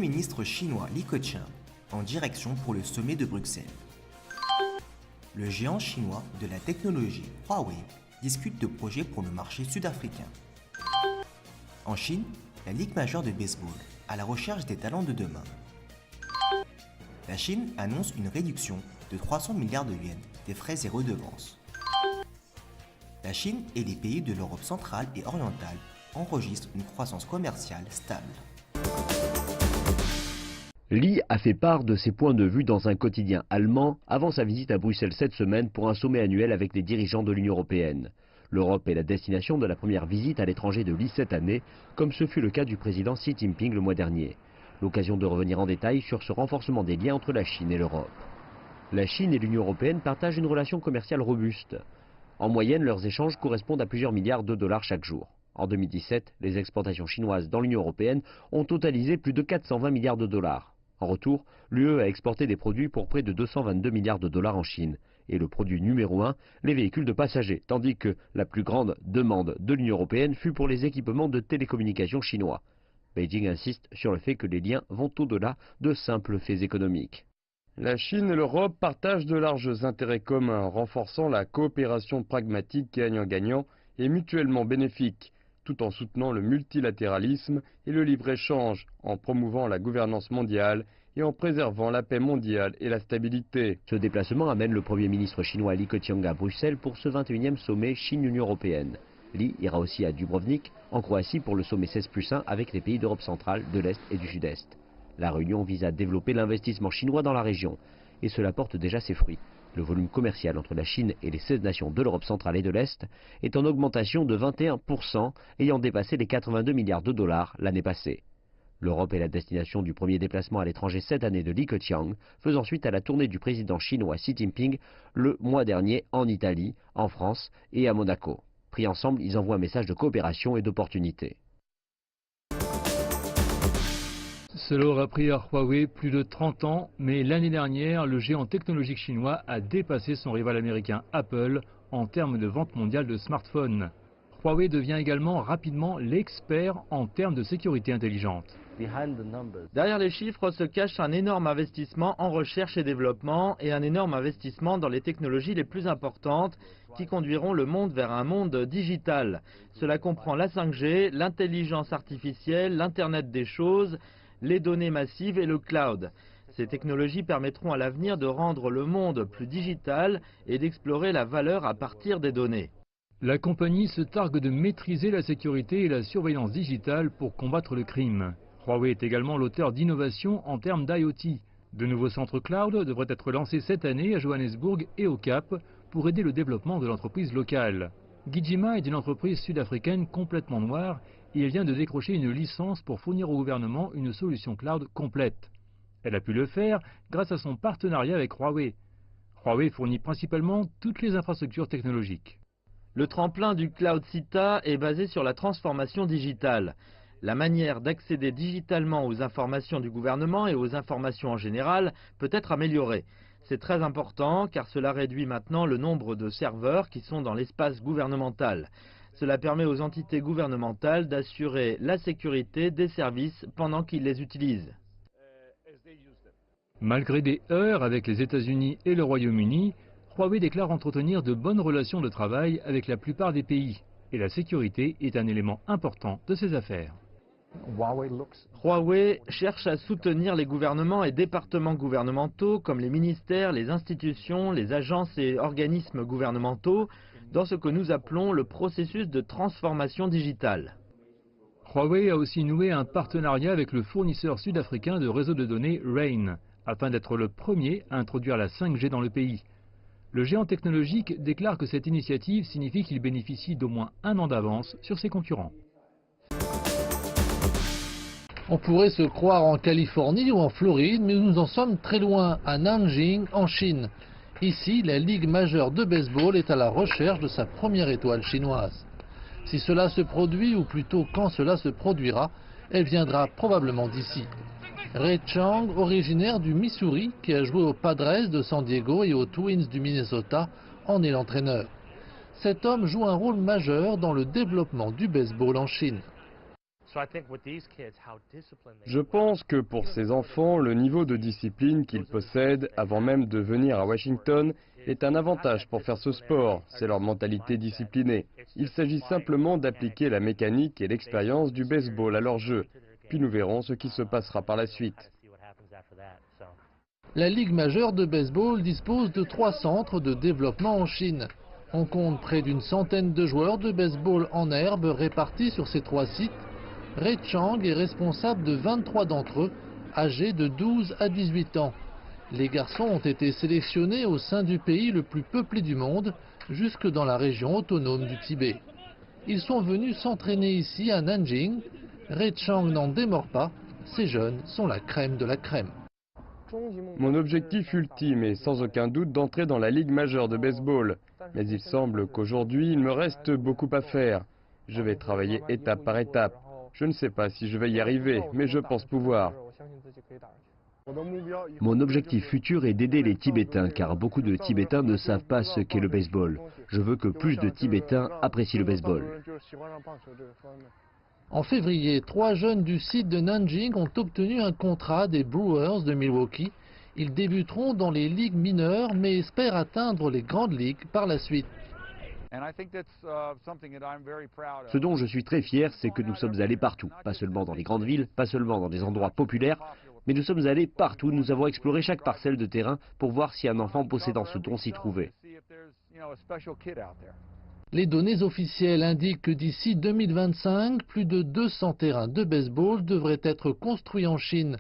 ministre chinois Li Keqiang en direction pour le sommet de Bruxelles. Le géant chinois de la technologie Huawei discute de projets pour le marché sud-africain. En Chine, la Ligue majeure de baseball à la recherche des talents de demain. La Chine annonce une réduction de 300 milliards de yuans des frais et redevances. La Chine et les pays de l'Europe centrale et orientale enregistrent une croissance commerciale stable. Li a fait part de ses points de vue dans un quotidien allemand avant sa visite à Bruxelles cette semaine pour un sommet annuel avec les dirigeants de l'Union européenne. L'Europe est la destination de la première visite à l'étranger de Li cette année, comme ce fut le cas du président Xi Jinping le mois dernier. L'occasion de revenir en détail sur ce renforcement des liens entre la Chine et l'Europe. La Chine et l'Union européenne partagent une relation commerciale robuste. En moyenne, leurs échanges correspondent à plusieurs milliards de dollars chaque jour. En 2017, les exportations chinoises dans l'Union européenne ont totalisé plus de 420 milliards de dollars. En retour, l'UE a exporté des produits pour près de 222 milliards de dollars en Chine. Et le produit numéro 1, les véhicules de passagers, tandis que la plus grande demande de l'Union européenne fut pour les équipements de télécommunications chinois. Beijing insiste sur le fait que les liens vont au-delà de simples faits économiques. La Chine et l'Europe partagent de larges intérêts communs, renforçant la coopération pragmatique gagnant-gagnant et mutuellement bénéfique, tout en soutenant le multilatéralisme et le libre-échange, en promouvant la gouvernance mondiale et en préservant la paix mondiale et la stabilité. Ce déplacement amène le Premier ministre chinois Li Keqiang à Bruxelles pour ce 21e sommet Chine-Union européenne. Li ira aussi à Dubrovnik, en Croatie, pour le sommet 16+1 avec les pays d'Europe centrale, de l'Est et du Sud-Est. La réunion vise à développer l'investissement chinois dans la région, et cela porte déjà ses fruits. Le volume commercial entre la Chine et les 16 nations de l'Europe centrale et de l'Est est en augmentation de 21%, ayant dépassé les 82 milliards de dollars l'année passée. L'Europe est la destination du premier déplacement à l'étranger cette année de Li Keqiang, faisant suite à la tournée du président chinois Xi Jinping le mois dernier en Italie, en France et à Monaco. Pris ensemble, ils envoient un message de coopération et d'opportunité. Cela aura pris à Huawei plus de 30 ans, mais l'année dernière, le géant technologique chinois a dépassé son rival américain Apple en termes de vente mondiale de smartphones. Huawei devient également rapidement l'expert en termes de sécurité intelligente. Derrière les chiffres se cache un énorme investissement en recherche et développement et un énorme investissement dans les technologies les plus importantes qui conduiront le monde vers un monde digital. Cela comprend la 5G, l'intelligence artificielle, l'Internet des choses, les données massives et le cloud. Ces technologies permettront à l'avenir de rendre le monde plus digital et d'explorer la valeur à partir des données. La compagnie se targue de maîtriser la sécurité et la surveillance digitale pour combattre le crime. Huawei est également l'auteur d'innovations en termes d'IoT. De nouveaux centres cloud devraient être lancés cette année à Johannesburg et au Cap pour aider le développement de l'entreprise locale. Gijima est une entreprise sud-africaine complètement noire et elle vient de décrocher une licence pour fournir au gouvernement une solution cloud complète. Elle a pu le faire grâce à son partenariat avec Huawei. Huawei fournit principalement toutes les infrastructures technologiques. Le tremplin du Cloud Cita est basé sur la transformation digitale. La manière d'accéder digitalement aux informations du gouvernement et aux informations en général peut être améliorée. C'est très important car cela réduit maintenant le nombre de serveurs qui sont dans l'espace gouvernemental. Cela permet aux entités gouvernementales d'assurer la sécurité des services pendant qu'ils les utilisent. Malgré des heurts avec les États-Unis et le Royaume-Uni, Huawei déclare entretenir de bonnes relations de travail avec la plupart des pays. Et la sécurité est un élément important de ses affaires. Huawei cherche à soutenir les gouvernements et départements gouvernementaux comme les ministères, les institutions, les agences et organismes gouvernementaux dans ce que nous appelons le processus de transformation digitale. Huawei a aussi noué un partenariat avec le fournisseur sud-africain de réseaux de données Rain, afin d'être le premier à introduire la 5G dans le pays. Le géant technologique déclare que cette initiative signifie qu'il bénéficie d'au moins un an d'avance sur ses concurrents. On pourrait se croire en Californie ou en Floride, mais nous en sommes très loin, à Nanjing, en Chine. Ici, la Ligue majeure de baseball est à la recherche de sa première étoile chinoise. Si cela se produit, ou plutôt quand cela se produira, elle viendra probablement d'ici. Ray Chang, originaire du Missouri, qui a joué aux Padres de San Diego et aux Twins du Minnesota, en est l'entraîneur. Cet homme joue un rôle majeur dans le développement du baseball en Chine. Je pense que pour ces enfants, le niveau de discipline qu'ils possèdent avant même de venir à Washington est un avantage pour faire ce sport. C'est leur mentalité disciplinée. Il s'agit simplement d'appliquer la mécanique et l'expérience du baseball à leur jeu. Puis nous verrons ce qui se passera par la suite. La Ligue majeure de baseball dispose de 3 centres de développement en Chine. On compte près d'une centaine de joueurs de baseball en herbe répartis sur ces 3 sites. Ray Chang est responsable de 23 d'entre eux, âgés de 12 à 18 ans. Les garçons ont été sélectionnés au sein du pays le plus peuplé du monde, jusque dans la région autonome du Tibet. Ils sont venus s'entraîner ici à Nanjing. Ray Chang n'en démord pas, ces jeunes sont la crème de la crème. Mon objectif ultime est sans aucun doute d'entrer dans la Ligue majeure de baseball. Mais il semble qu'aujourd'hui, il me reste beaucoup à faire. Je vais travailler étape par étape. Je ne sais pas si je vais y arriver, mais je pense pouvoir. Mon objectif futur est d'aider les Tibétains, car beaucoup de Tibétains ne savent pas ce qu'est le baseball. Je veux que plus de Tibétains apprécient le baseball. En février, 3 jeunes du site de Nanjing ont obtenu un contrat des Brewers de Milwaukee. Ils débuteront dans les ligues mineures, mais espèrent atteindre les grandes ligues par la suite. Ce dont je suis très fier, c'est que nous sommes allés partout. Pas seulement dans les grandes villes, pas seulement dans des endroits populaires, mais nous sommes allés partout. Nous avons exploré chaque parcelle de terrain pour voir si un enfant possédant ce don s'y trouvait. Les données officielles indiquent que d'ici 2025, plus de 200 terrains de baseball devraient être construits en Chine.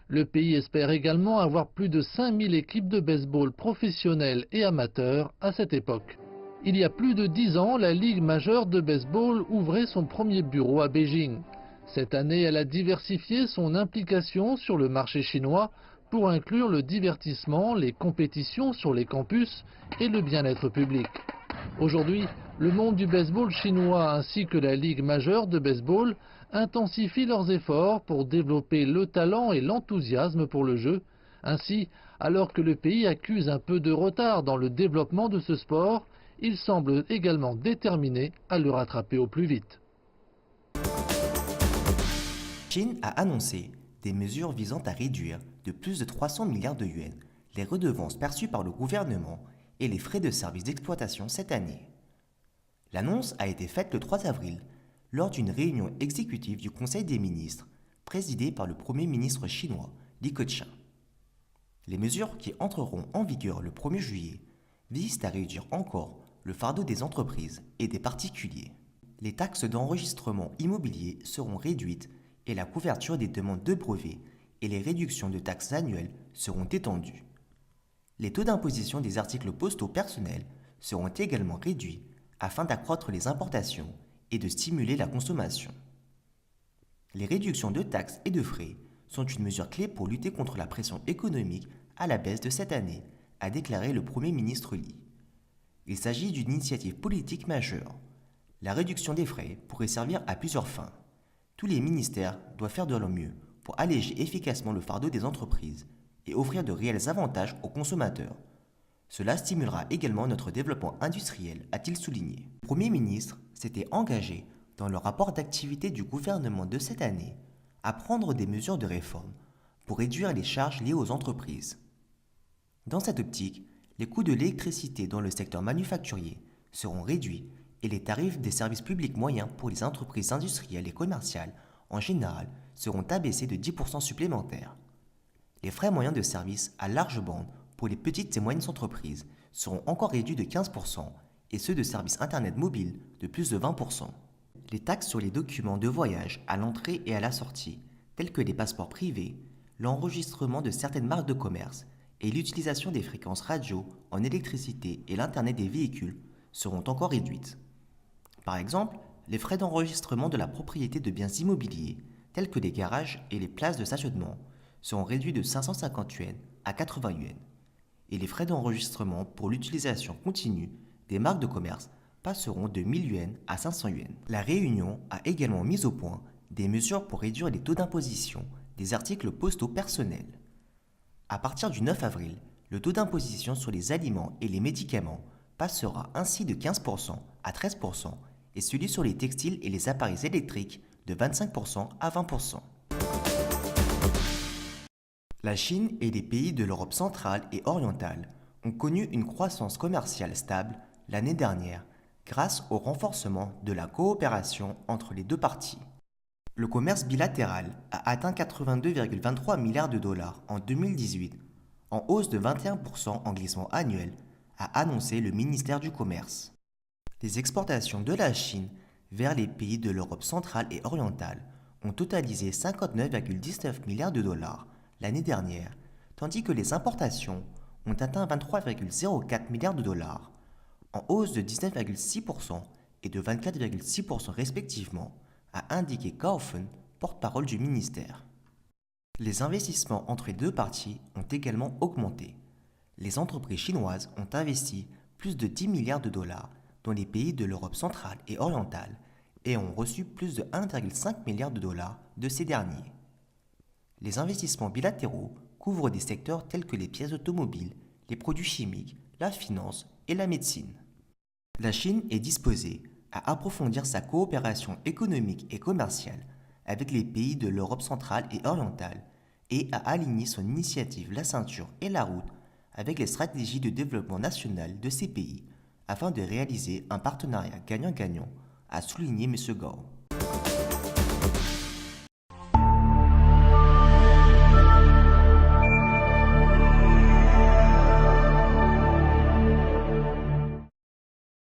Le pays espère également avoir plus de 5000 équipes de baseball professionnelles et amateurs à cette époque. Il y a plus de 10 ans, la Ligue majeure de baseball ouvrait son premier bureau à Beijing. Cette année, elle a diversifié son implication sur le marché chinois pour inclure le divertissement, les compétitions sur les campus et le bien-être public. Aujourd'hui, le monde du baseball chinois ainsi que la Ligue majeure de baseball intensifient leurs efforts pour développer le talent et l'enthousiasme pour le jeu. Ainsi, alors que le pays accuse un peu de retard dans le développement de ce sport, il semble également déterminé à le rattraper au plus vite. Chine a annoncé des mesures visant à réduire de plus de 300 milliards de yuans les redevances perçues par le gouvernement et les frais de service d'exploitation cette année. L'annonce a été faite le 3 avril lors d'une réunion exécutive du Conseil des ministres présidée par le Premier ministre chinois Li Keqiang. Les mesures qui entreront en vigueur le 1er juillet visent à réduire encore le fardeau des entreprises et des particuliers. Les taxes d'enregistrement immobilier seront réduites et la couverture des demandes de brevets et les réductions de taxes annuelles seront étendues. Les taux d'imposition des articles postaux personnels seront également réduits afin d'accroître les importations et de stimuler la consommation. Les réductions de taxes et de frais sont une mesure clé pour lutter contre la pression économique à la baisse de cette année, a déclaré le Premier ministre Li. Il s'agit d'une initiative politique majeure. La réduction des frais pourrait servir à plusieurs fins. Tous les ministères doivent faire de leur mieux pour alléger efficacement le fardeau des entreprises et offrir de réels avantages aux consommateurs. Cela stimulera également notre développement industriel, a-t-il souligné. Le Premier ministre s'était engagé dans le rapport d'activité du gouvernement de cette année à prendre des mesures de réforme pour réduire les charges liées aux entreprises. Dans cette optique, les coûts de l'électricité dans le secteur manufacturier seront réduits et les tarifs des services publics moyens pour les entreprises industrielles et commerciales en général seront abaissés de 10% supplémentaires. Les frais moyens de service à large bande pour les petites et moyennes entreprises seront encore réduits de 15% et ceux de services Internet mobile de plus de 20%. Les taxes sur les documents de voyage à l'entrée et à la sortie, tels que les passeports privés, l'enregistrement de certaines marques de commerce et l'utilisation des fréquences radio en électricité et l'Internet des véhicules seront encore réduites. Par exemple, les frais d'enregistrement de la propriété de biens immobiliers, tels que les garages et les places de stationnement, seront réduits de 550 yuan à 80 yuan. Et les frais d'enregistrement pour l'utilisation continue des marques de commerce passeront de 1000 yuan à 500 yuan. La réunion a également mis au point des mesures pour réduire les taux d'imposition des articles postaux personnels. À partir du 9 avril, le taux d'imposition sur les aliments et les médicaments passera ainsi de 15% à 13% et celui sur les textiles et les appareils électriques de 25% à 20%. La Chine et les pays de l'Europe centrale et orientale ont connu une croissance commerciale stable l'année dernière grâce au renforcement de la coopération entre les deux parties. Le commerce bilatéral a atteint 82,23 milliards de dollars en 2018, en hausse de 21% en glissement annuel, a annoncé le ministère du Commerce. Les exportations de la Chine vers les pays de l'Europe centrale et orientale ont totalisé 59,19 milliards de dollars l'année dernière, tandis que les importations ont atteint 23,04 milliards de dollars, en hausse de 19,6% et de 24,6% respectivement, a indiqué Kaufen, porte-parole du ministère. Les investissements entre les deux parties ont également augmenté. Les entreprises chinoises ont investi plus de 10 milliards de dollars dans les pays de l'Europe centrale et orientale et ont reçu plus de 1,5 milliard de dollars de ces derniers. Les investissements bilatéraux couvrent des secteurs tels que les pièces automobiles, les produits chimiques, la finance et la médecine. La Chine est disposée à approfondir sa coopération économique et commerciale avec les pays de l'Europe centrale et orientale et à aligner son initiative La Ceinture et la Route avec les stratégies de développement national de ces pays afin de réaliser un partenariat gagnant-gagnant, a souligné M. Gao.